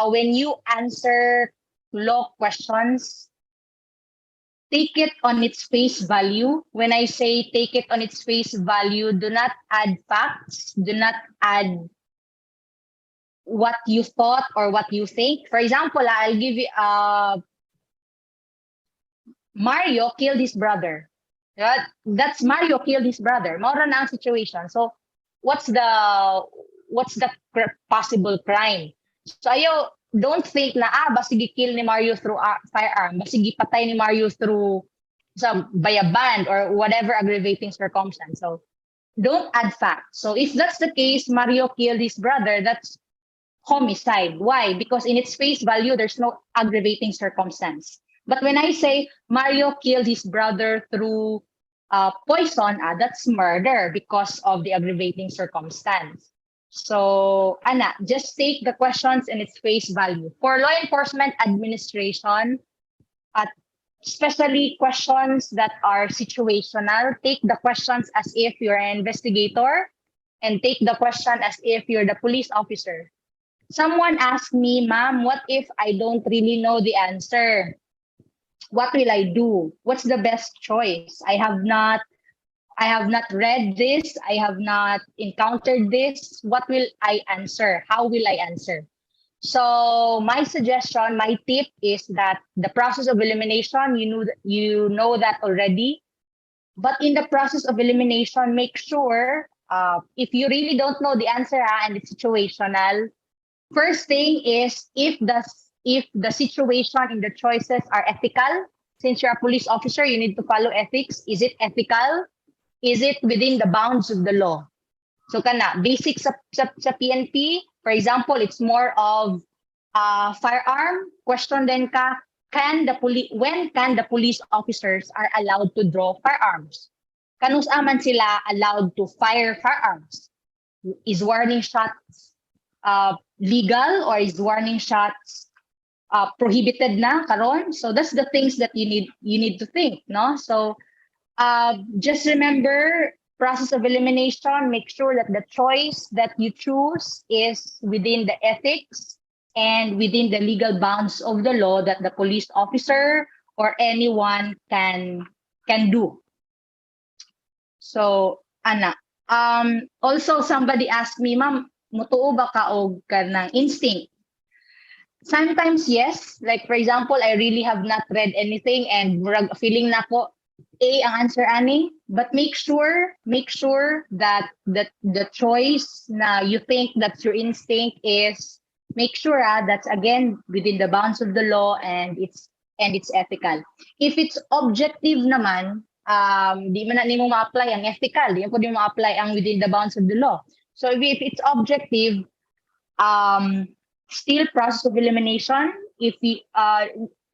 when you answer law questions, take it on its face value. When I say take it on its face value, do not add facts, do not add what you thought or what you think. For example, I'll give you Mario killed his brother. That's Mario killed his brother. Mao na ang situation. So what's the possible crime? So don't think na basigi kill ni Mario through firearm, basigi patay ni Mario through by a band or whatever aggravating circumstance. So don't add facts. So if that's the case, Mario killed his brother, that's homicide. Why? Because in its face value, there's no aggravating circumstance. But when I say Mario killed his brother through poison, that's murder because of the aggravating circumstance. So, Ana, just take the questions in its face value. For law enforcement administration, especially questions that are situational, take the questions as if you're an investigator and take the question as if you're the police officer. Someone asked me, ma'am, what if I don't really know the answer? What will I do? What's the best choice? I have not read this. I have not encountered this. What will I answer? How will I answer? So my suggestion, my tip is that the process of elimination, you know that already. But in the process of elimination, make sure if you really don't know the answer and it's situational, first thing is if the situation in the choices are ethical. Since you're a police officer, you need to follow ethics. Is it ethical? Is it within the bounds of the law? So basic sa PNP, for example, it's more of firearm. Question then when can the police officers are allowed to draw firearms? Kanus aman sila allowed to fire firearms? Is warning shots legal or is warning shots prohibited na karon? So that's the things that you need to think, no? So just remember, process of elimination, make sure that the choice that you choose is within the ethics and within the legal bounds of the law that the police officer or anyone can do. So, Ana, also somebody asked me, ma'am, mutuo ba ka og kanang instinct? Sometimes yes, like for example, I really have not read anything and feeling na ko A ang answer ani, but make sure that the choice na you think that's your instinct is, make sure that's again within the bounds of the law and it's ethical. If it's objective naman, di man na nimo ma-apply ang ethical, di mo ma-apply ang within the bounds of the law. So if it's objective, still process of elimination. If we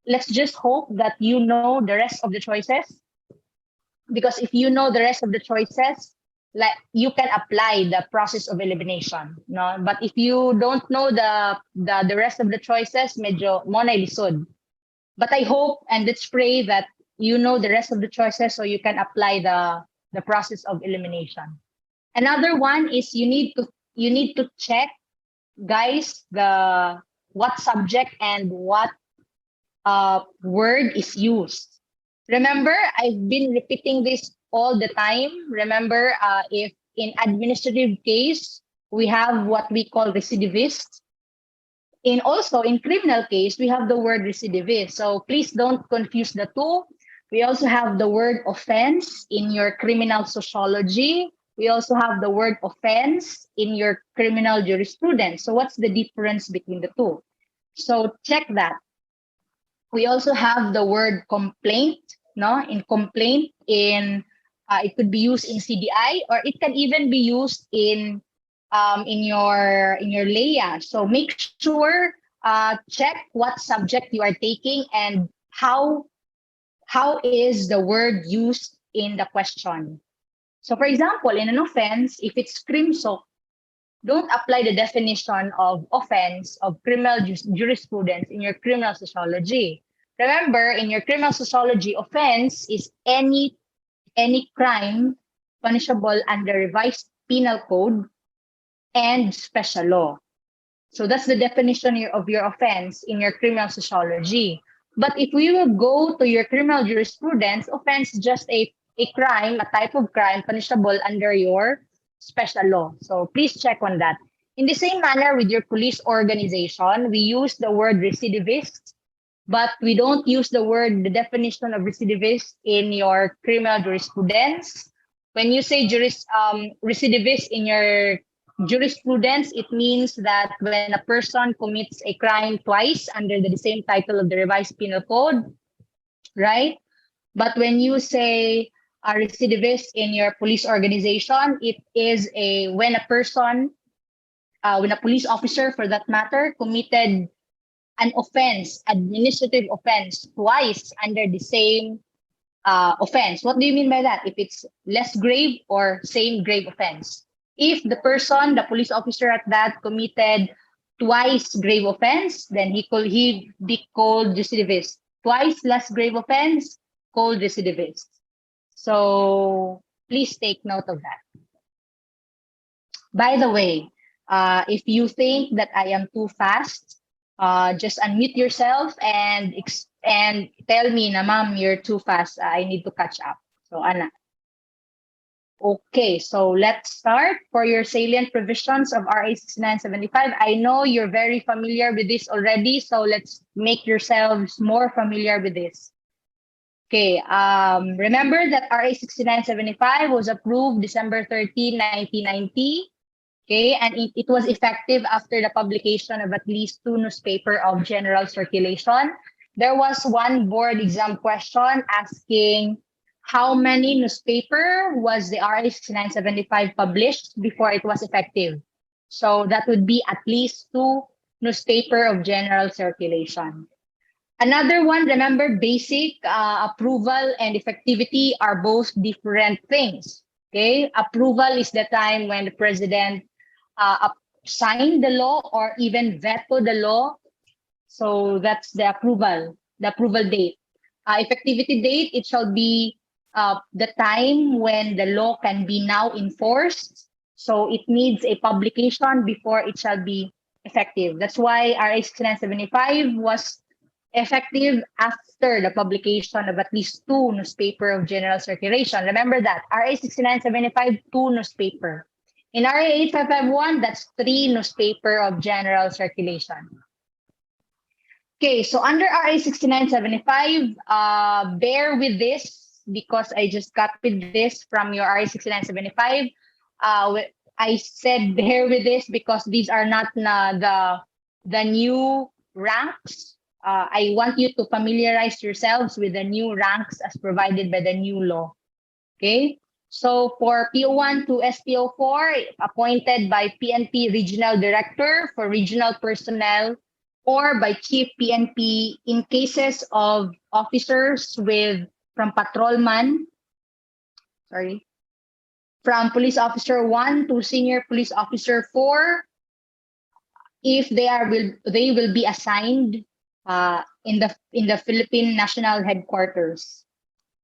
let's just hope that you know the rest of the choices, because if you know the rest of the choices, like you can apply the process of elimination, no? But if you don't know the rest of the choices, medyo mo na lisod. But I hope and let's pray that you know the rest of the choices so you can apply the process of elimination. Another one is you need to check, guys, what subject and what word is used. Remember, I've been repeating this all the time. Remember, if in administrative case, we have what we call recidivist. Also in criminal case, we have the word recidivist. So please don't confuse the two. We also have the word offense in your criminal sociology. We also have the word offense in your criminal jurisprudence. So what's the difference between the two? So check that. We also have the word complaint, no? In complaint, it could be used in CDI or it can even be used in your LEA. So make sure check what subject you are taking and how is the word used in the question. So for example, in an offense, if it's crimso, don't apply the definition of offense of criminal jurisprudence in your criminal sociology. Remember, in your criminal sociology, offense is any crime punishable under revised penal code and special law. So that's the definition of your offense in your criminal sociology. But if we will go to your criminal jurisprudence, offense is just a crime, a type of crime punishable under your special law. So please check on that. In the same manner with your police organization, we use the word recidivist, but we don't use the definition of recidivist in your criminal jurisprudence. When you say recidivist in your jurisprudence, it means that when a person commits a crime twice under the same title of the revised penal code, right? But when you say a recidivist in your police organization, it is when a person, when a police officer for that matter, committed an offense, administrative offense, twice under the same offense. What do you mean by that? If it's less grave or same grave offense. If the person, the police officer at that, committed twice grave offense, then he be called recidivist. Twice less grave offense, called recidivist. So please take note of that. By the way, if you think that I am too fast, just unmute yourself and tell me na ma'am, you're too fast. I need to catch up. So Anna. Okay, so let's start for your salient provisions of RA 6975. I know you're very familiar with this already, so let's make yourselves more familiar with this. Okay, remember that RA 6975 was approved December 13, 1990. Okay, and it was effective after the publication of at least 2 newspapers of general circulation. There was one board exam question asking how many newspaper was the RA 6975 published before it was effective. So that would be at least 2 newspaper of general circulation. Another one, remember, basic approval and effectivity are both different things. Okay, approval is the time when the president sign the law or even veto the law. So that's the approval date. Effectivity date, it shall be the time when the law can be now enforced. So it needs a publication before it shall be effective. That's why RA 6975 was effective after the publication of at least 2 newspaper of general circulation. Remember that, RA 6975, 2 newspaper. In RA 8551, that's 3 newspaper of general circulation. Okay, so under RA 6975, bear with this because I just copied this from your RA 6975. I said bear with this because these are not the new ranks. I want you to familiarize yourselves with the new ranks as provided by the new law. Okay? So for PO1 to SPO4, appointed by PNP Regional Director for regional personnel or by Chief PNP in cases of officers from patrolman, from Police Officer 1 to Senior Police Officer 4, if they will be assigned in the Philippine National Headquarters.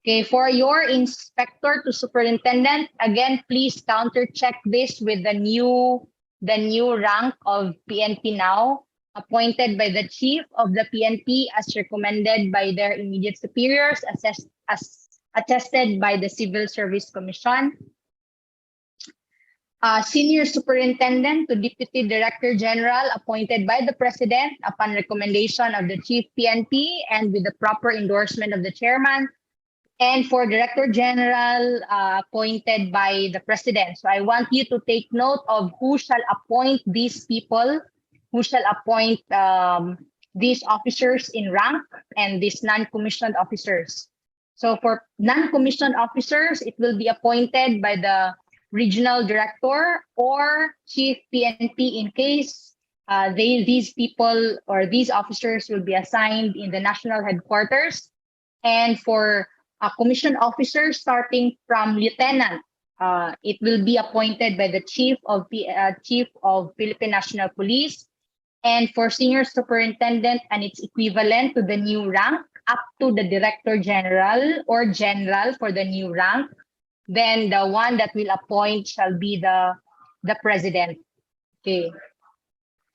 Okay, for your inspector to superintendent, again, please counter check this with the new rank of PNP now, appointed by the chief of the PNP as recommended by their immediate superiors, attested by the Civil Service Commission. Senior Superintendent to Deputy Director General appointed by the President upon recommendation of the Chief PNP and with the proper endorsement of the Chairman. And for Director General appointed by the President. So I want you to take note of who shall appoint these people, who shall appoint these officers in rank and these non-commissioned officers. So for non-commissioned officers, it will be appointed by the Regional Director or Chief PNP in case these people or these officers will be assigned in the national headquarters. And for commissioned officers starting from lieutenant, it will be appointed by the Chief of Philippine National Police. And for Senior Superintendent and its equivalent to the new rank, up to the Director General or General for the new rank, then the one that will appoint shall be the President. Okay.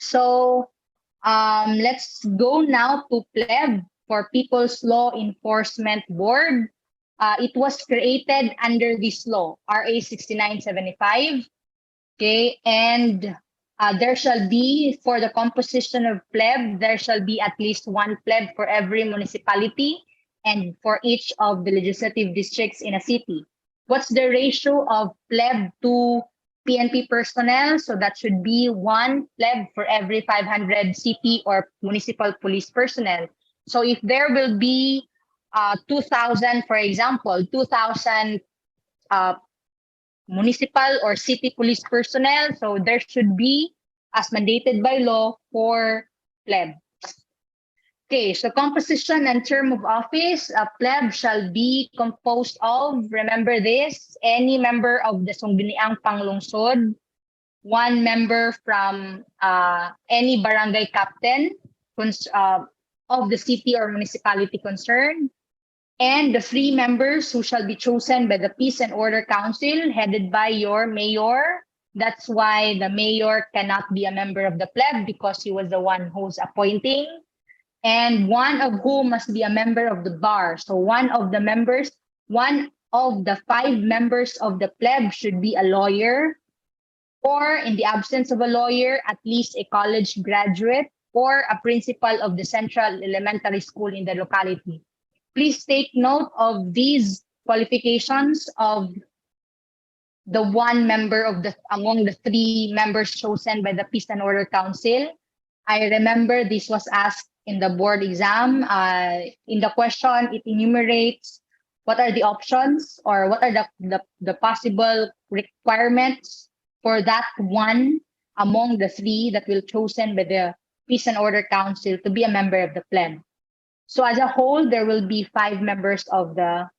So let's go now to PLEB, for People's Law Enforcement Board. It was created under this law, RA 6975. Okay, and there shall be, for the composition of PLEB, there shall be at least one PLEB for every municipality and for each of the legislative districts in a city. What's the ratio of PLEB to PNP personnel? So that should be one PLEB for every 500 city or municipal police personnel. So if there will be 2,000, for example, 2,000 municipal or city police personnel, so there should be, as mandated by law, 4 plebs. Okay, so composition and term of office, a pleb shall be composed of, remember this, any member of the Sangguniang Panglungsod, one member from any barangay captain of the city or municipality concerned, and the 3 members who shall be chosen by the Peace and Order Council, headed by your mayor. That's why the mayor cannot be a member of the pleb, because he was the one who's appointing. And one of whom must be a member of the bar. So one of the 5 members of the pleb should be a lawyer, or in the absence of a lawyer, at least a college graduate or a principal of the central elementary school in the locality. Please take note of these qualifications of the one member among the 3 members chosen by the Peace and Order Council. I remember this was asked in the board exam. In the question, it enumerates what are the options or what are the possible requirements for that one among the 3 that will chosen by the Peace and Order Council to be a member of the pleb. So as a whole, there will be 5 members of the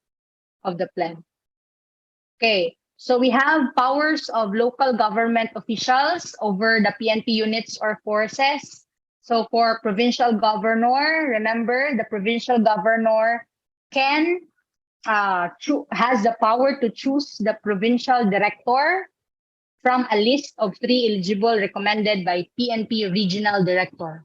pleb. Okay, so we have powers of local government officials over the PNP units or forces. So for provincial governor, remember the provincial governor has the power to choose the provincial director from a list of 3 eligible recommended by PNP regional director.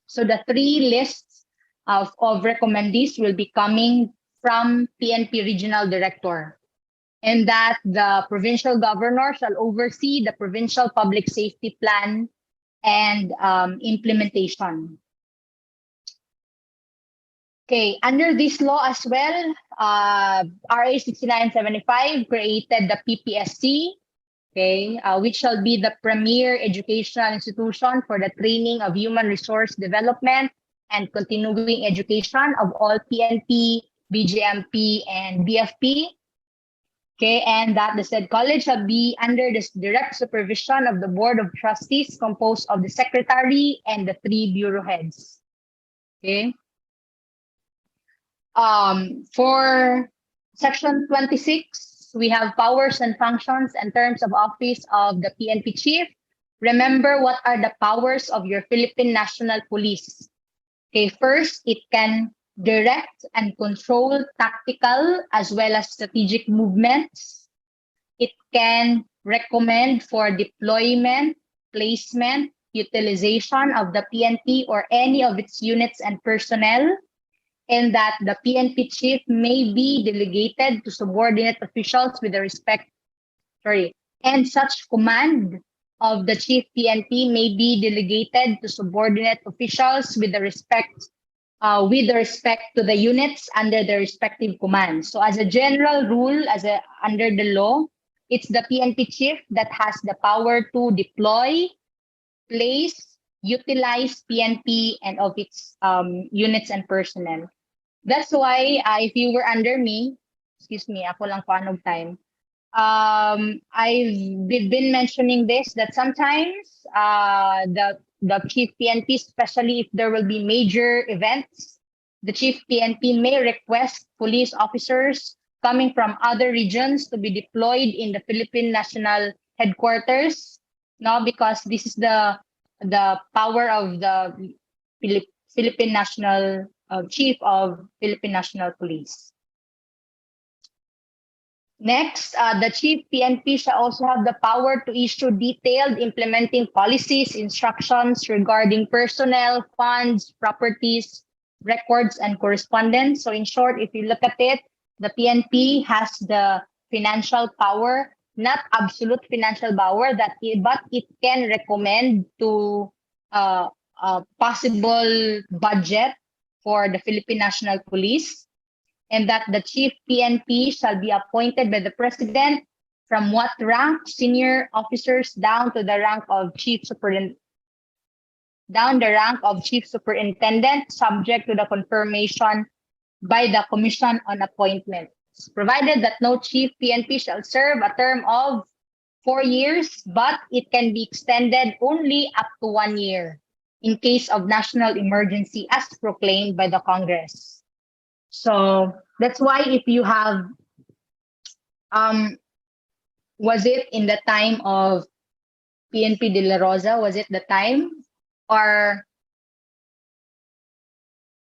So the 3 lists of recommendees will be coming from PNP regional director, and that the provincial governor shall oversee the provincial public safety plan and implementation. Okay, under this law as well, RA 6975 created the PPSC, okay, which shall be the premier educational institution for the training of human resource development and continuing education of all PNP, BJMP, and BFP. Okay, and that the said college shall be under the direct supervision of the Board of Trustees, composed of the secretary and the 3 bureau heads. Okay. For section 26, we have powers and functions and terms of office of the PNP chief. Remember what are the powers of your Philippine National Police. Okay, first, it can direct and control tactical as well as strategic movements. It can recommend for deployment, placement, utilization of the PNP or any of its units and personnel, and that the PNP chief may be delegated to subordinate officials with the respect, and such command of the chief PNP may be delegated to subordinate officials with the respect to the units under the respective commands. So as a general rule, under the law, it's the PNP chief that has the power to deploy, place, utilize PNP and of its units and personnel. That's why if you were under me, excuse me, ako lang paano time. I've been mentioning this, that sometimes the chief PNP, especially if there will be major events, the chief PNP may request police officers coming from other regions to be deployed in the Philippine National Headquarters, no, because this is the power of the Philippine National Chief of Philippine National Police. Next, the chief PNP shall also have the power to issue detailed implementing policies, instructions regarding personnel, funds, properties, records, and correspondence. So in short, if you look at it, the PNP has the financial power, not absolute financial power, but it can recommend to a possible budget for the Philippine National Police, and that the chief PNP shall be appointed by the president from what rank? Senior officers down to the rank of chief superintendent, subject to the confirmation by the Commission on Appointments, provided that no chief PNP shall serve a term of 4 years, but it can be extended only up to 1 year in case of national emergency as proclaimed by the Congress. So that's why if you have, was it in the time of PNP De La Rosa? Was it the time? Or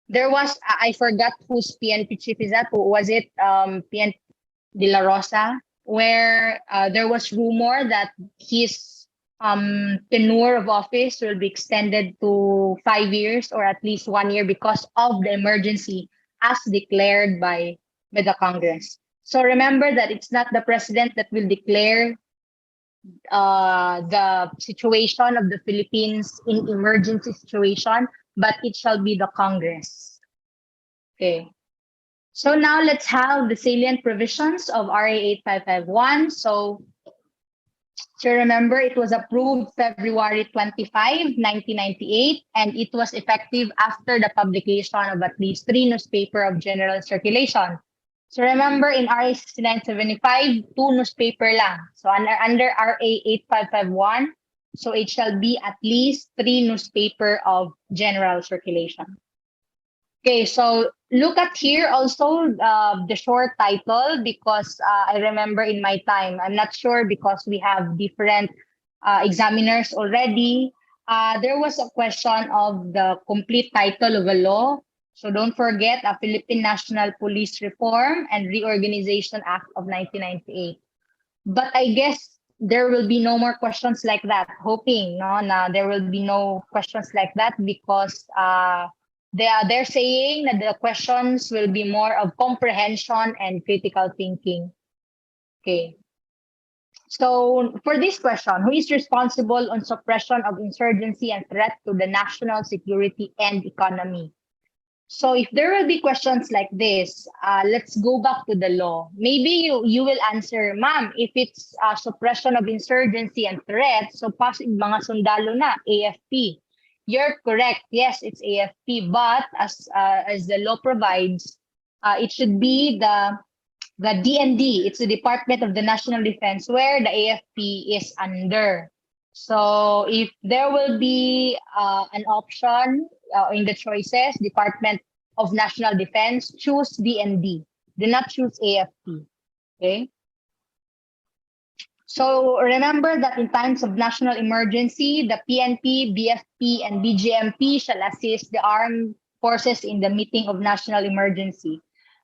there was, I forgot whose PNP chief is that. Was it PNP De La Rosa? Where there was rumor that his tenure of office will be extended to 5 years or at least 1 year because of the emergency as declared by the Congress. So remember that it's not the president that will declare the situation of the Philippines in emergency situation, but it shall be the Congress. Okay. So now let's have the salient provisions of RA 8551. So remember, it was approved February 25, 1998, and it was effective after the publication of at least 3 newspapers of general circulation. So remember, in RA 6975, 2 newspaper lang. So under RA 8551, so it shall be at least 3 newspaper of general circulation. Okay, so look at here also the short title, because I remember in my time, I'm not sure because we have different examiners already. There was a question of the complete title of a law. So don't forget, a Philippine National Police Reform and Reorganization Act of 1998. But I guess there will be no more questions like that, hoping there will be no questions like that, because they're saying that the questions will be more of comprehension and critical thinking. Okay. So for this question, who is responsible on suppression of insurgency and threat to the national security and economy? So if there will be questions like this, let's go back to the law. Maybe you will answer, ma'am, if it's suppression of insurgency and threat, so possible mga sundalo na, AFP. You're correct. Yes, it's AFP, but as the law provides, it should be the DND. It's the Department of the National Defense, where the AFP is under. So if there will be an option in the choices, Department of National Defense, choose DND. Do not choose AFP. Okay. So remember that in times of national emergency, the PNP, BFP, and BGMP shall assist the armed forces in the meeting of national emergency.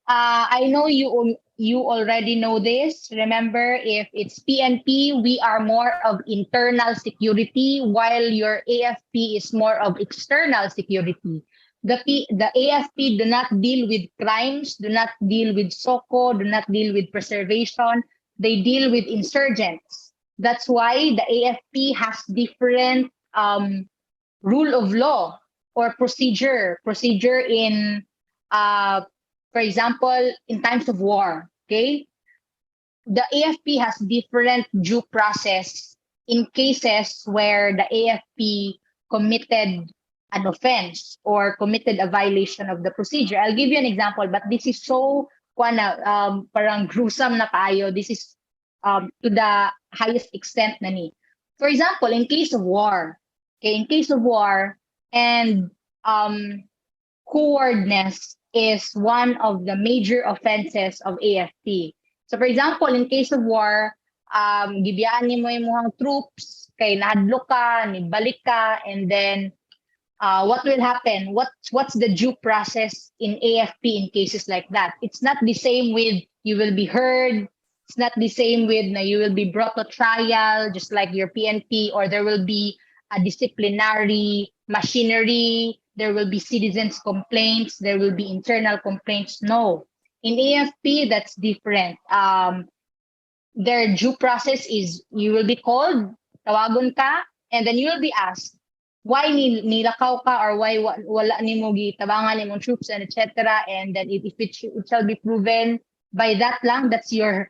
I know you already know this. Remember, if it's PNP, we are more of internal security, while your AFP is more of external security. The AFP do not deal with crimes, do not deal with SOCO, do not deal with preservation. They deal with insurgents. That's why the AFP has different rule of law or procedure in, for example, in times of war. Okay, the AFP has different due process in cases where the AFP committed an offense or committed a violation of the procedure. I'll give you an example, but this is so parang gruesome na kayo. This is to the highest extent na ni. For example, in case of war, and cowardness is one of the major offenses of AFP. So for example, in case of war, gibiyaan ni mo yung mga troops, kay nahadlo ka, nibalik ka, and then what will happen? What's the due process in AFP in cases like that? It's not the same with you will be heard, It's not the same with na you will be brought to trial, just like your PNP, or there will be a disciplinary machinery, there will be citizens' complaints, there will be internal complaints. No. In AFP, that's different. Their due process is you will be called, tawagon ka, and then you will be asked, why nilakaw ka or why wala nimo gitabangan nimong troops and etc. And then if it shall be proven by that lang, that's your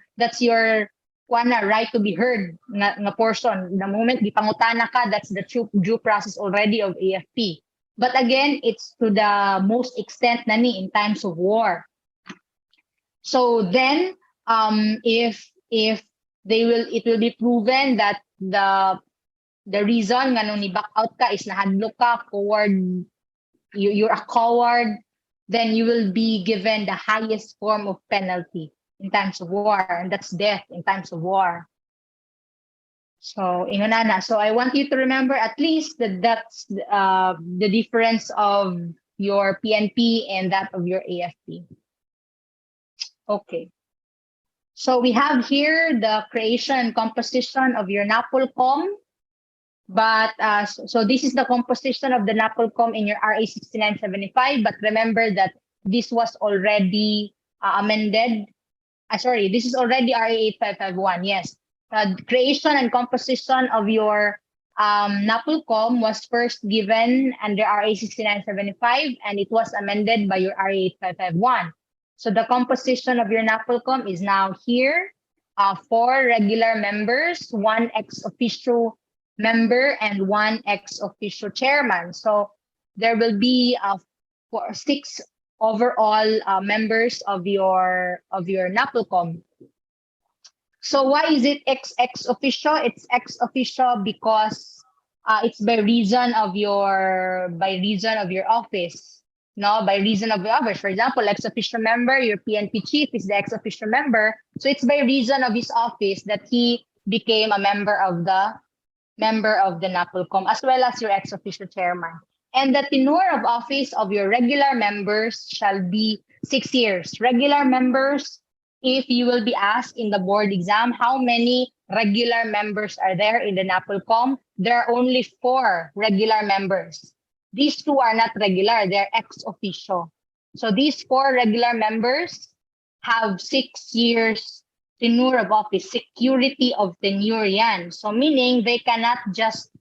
right to be heard na portion. The moment gipangutana ka, that's the due process already of AFP. But again, it's to the most extent nani in times of war. So then if it will be proven that the reason nga nung ni-back out ka is nahadlo ka, coward, you're a coward, then you will be given the highest form of penalty in times of war, and that's death in times of war. So, ingonana. So I want you to remember at least that that's the difference of your PNP and that of your AFP. Okay. So we have here the creation and composition of your NAPOLCOM. But so this is the composition of the NAPOLCOM in your RA 6975. But remember that this was already amended. Sorry, this is already RA 8551. Yes. The creation and composition of your NAPOLCOM was first given under RA 6975, and it was amended by your RA 8551. So the composition of your NAPOLCOM is now here. 4 regular members, 1 ex officio member, and 1 ex officio chairman. So there will be 6 overall members of your NAPOLCOM. So why is it ex officio? It's ex officio because it's by reason of your office. No, by reason of your office. For example, ex officio member, your PNP chief is the ex officio member. So it's by reason of his office that he became a member of the NAPOLCOM, as well as your ex officio chairman. And the tenure of office of your regular members shall be 6 years. Regular members, if you will be asked in the board exam, how many regular members are there in the NAPOLCOM? There are only 4 regular members. These 2 are not regular, they're ex officio. So these 4 regular members have 6 years tenure of office, security of tenure yan. So meaning they cannot just,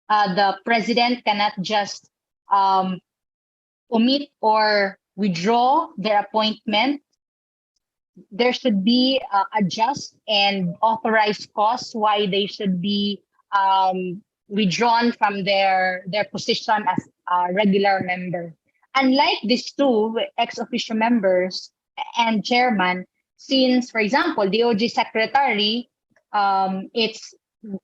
the president cannot just omit or withdraw their appointment. There should be a just and authorized cause why they should be withdrawn from their position as a regular member. Unlike these 2 ex officio members and chairman, since, for example, DOJ secretary, it's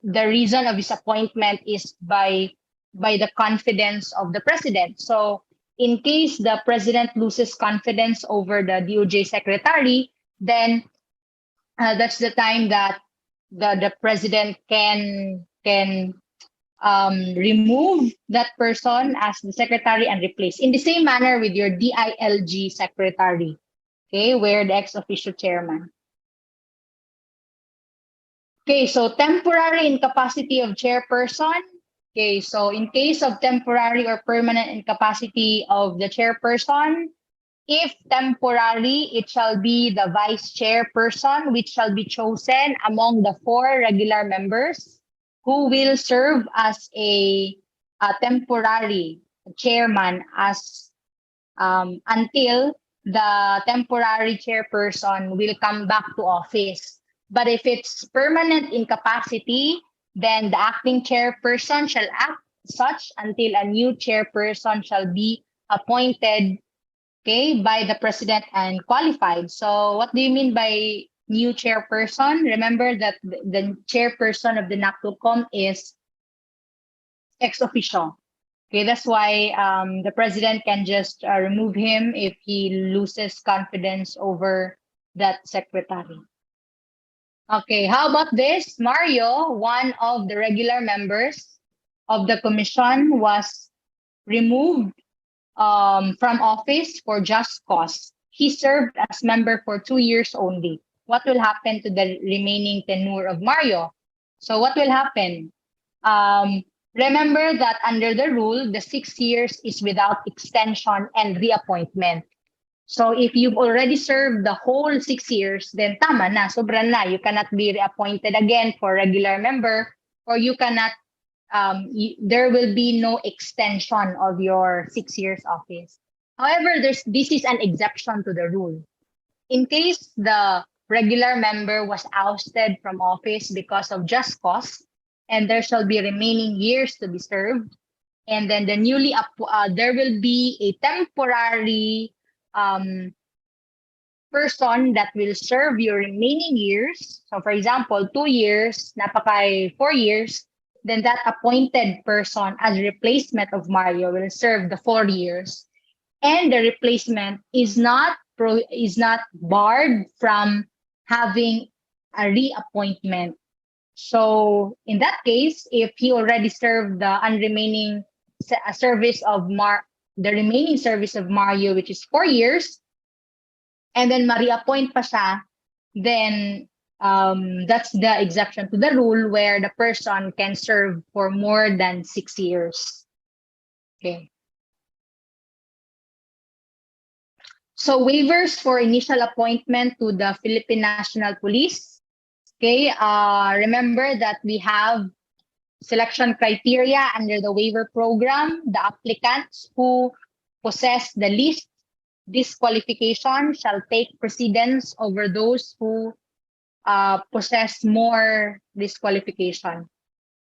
the reason of his appointment is by the confidence of the president. So in case the president loses confidence over the DOJ secretary, then that's the time that the president can remove that person as the secretary and replace. In the same manner with your DILG secretary, okay, where the ex officio chairman. Okay, so temporary incapacity of chairperson. Okay, so in case of temporary or permanent incapacity of the chairperson, if temporary, it shall be the vice chairperson, which shall be chosen among the 4 regular members who will serve as a temporary chairman as until the temporary chairperson will come back to office. But if it's permanent incapacity, then the acting chairperson shall act such until a new chairperson shall be appointed, okay, by the president and qualified. So what do you mean by new chairperson? Remember that the chairperson of the NAPOLCOM is ex officio. Okay, that's why the president can just remove him if he loses confidence over that secretary. Okay, how about this? Mario, one of the regular members of the commission, was removed from office for just cause. He served as member for 2 years only. what will happen to the remaining tenure of Mario? So what will happen? Remember that under the rule, the 6 years is without extension and reappointment. So if you've already served the whole 6 years, then tama na, sobra na. You cannot be reappointed again for regular member, or you cannot, there will be no extension of your 6 years office. However, this is an exception to the rule. In case the regular member was ousted from office because of just cause, and there shall be remaining years to be served, and then the there will be a temporary person that will serve your remaining years. So for example, 2 years, napakay 4 years, then that appointed person as replacement of Mario will serve the 4 years. And the replacement is not barred from having a reappointment. So in that case, if he already served the remaining service of Mario, which is 4 years, and then ma-reappoint pa siya, then that's the exception to the rule where the person can serve for more than 6 years. Okay. So waivers for initial appointment to the Philippine National Police. Okay, remember that we have selection criteria under the waiver program. The applicants who possess the least disqualification shall take precedence over those who possess more disqualification.